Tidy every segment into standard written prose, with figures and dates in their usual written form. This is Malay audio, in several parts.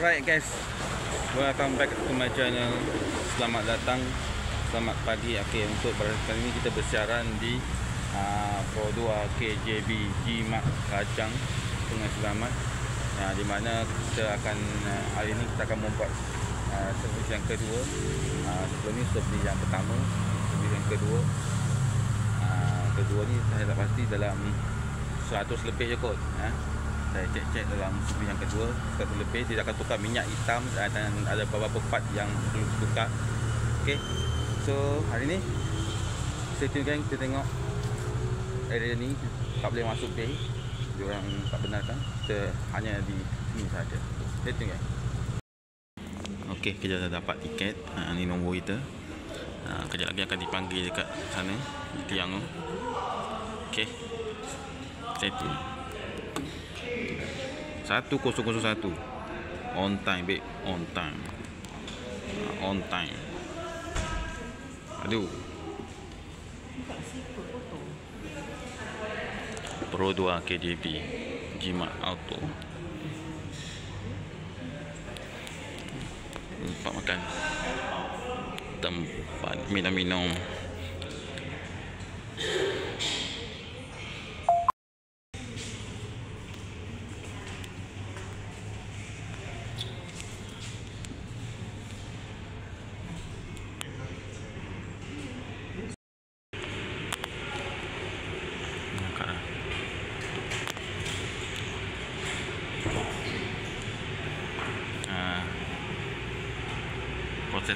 Alright guys, welcome back to my channel. Selamat datang, selamat pagi. Okay, untuk pada kali ini kita bersiaran di Pro 2 KJB Jimat Kajang Sungai Selamat, di mana kita akan hari ini kita akan membuat servis yang kedua. Sebelum ni servis yang pertama, servis yang kedua. Kedua ni saya tak pasti dalam 100 lebih je kot. Saya cek dalam servis yang kedua 100 lebih. Dia akan tukar minyak hitam dan ada beberapa part yang perlu ditukar. Okay, so hari ni stay tune gang, kita tengok area ni tak boleh masuk bay, diorang tak benarkan, kita hanya di sini saja. Stay tune gang. Okay, kita dah dapat tiket. Ni nombor kita. Kejap lagi akan dipanggil dekat sana, di tiang tu. Okay, stay tune. 1001 on time babe, on time, on time. Aduh, Pro 2 KJB Jimat Auto. Tempat makan, tempat minum-minum.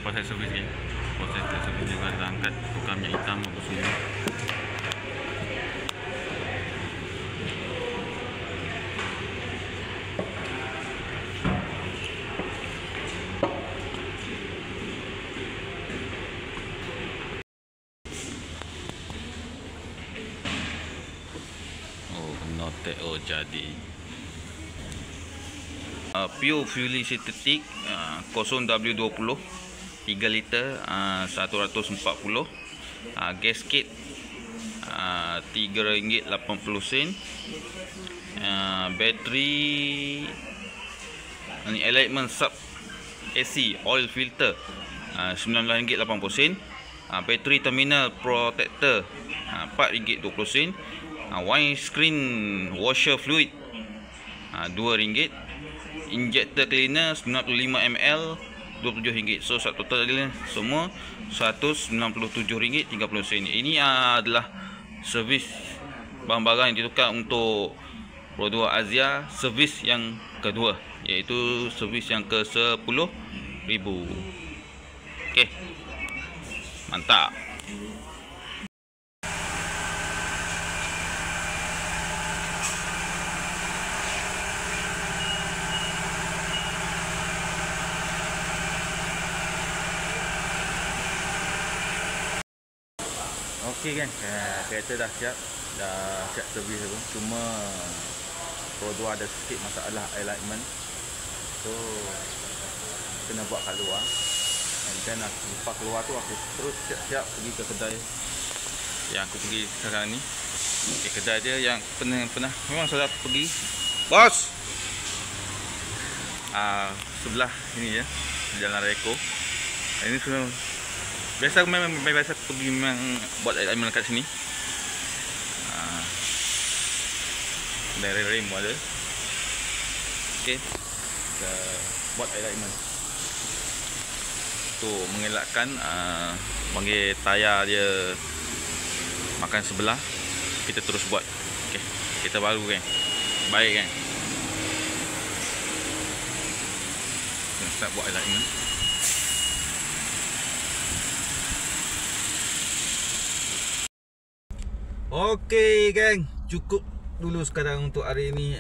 Proses servis ni, proses servis dia akan angkat tukar minyak hitam apa semua. Oh, note jadi. Pure Fuel Synthetic 0W20 3 liter 140. Gasket RM3.80. Bateri ni alignment sub AC oil filter RM19.80. Bateri terminal protector RM4.20. Windscreen washer fluid RM2. Injector cleaner 95ml RM27. So total dia semua RM197.30. Ini adalah servis barang-barang yang ditukar untuk Pro 2 Azia, servis yang kedua, iaitu servis yang ke-10,000. Okey, mantap. Okey kan, kereta dah siap servis tu. Cuma Pro 2 ada sikit masalah alignment, so kena buat kat luar. And then lepas keluar tu aku terus siap-siap pergi ke kedai yang aku pergi sekarang ni. Okay, kedai dia yang pernah memang saya pergi, bos. Sebelah ini ya, Jalan Reko. Ini sudah biasa, memang biasa pergi memang buat alignment kat sini. Dari rem ada. Okey, kita buat alignment tu, mengelakkan panggil tayar dia makan sebelah. Kita terus buat. Okey, kita baru kan, baik kan. Kita start buat alignment. Okey geng, cukup dulu sekarang untuk hari ini.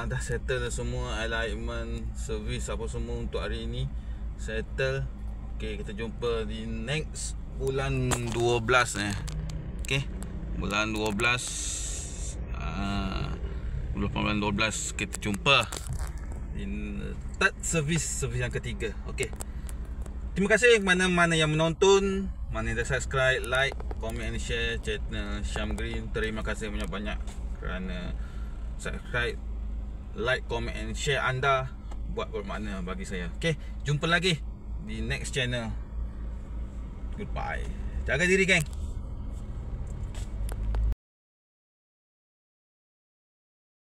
Dah settle semua alignment, servis apa semua untuk hari ini settle. Okey, kita jumpa di next bulan 12 Okey, bulan 12 bulan 12 kita jumpa di third servis yang ketiga. Okey, terima kasih mana-mana yang menonton, mana yang dah subscribe, like, komen and share channel Syam Green. Terima kasih banyak-banyak kerana subscribe, like, komen and share anda. buat bermakna bagi saya. Okay, jumpa lagi di next channel. Goodbye. Jaga diri, geng.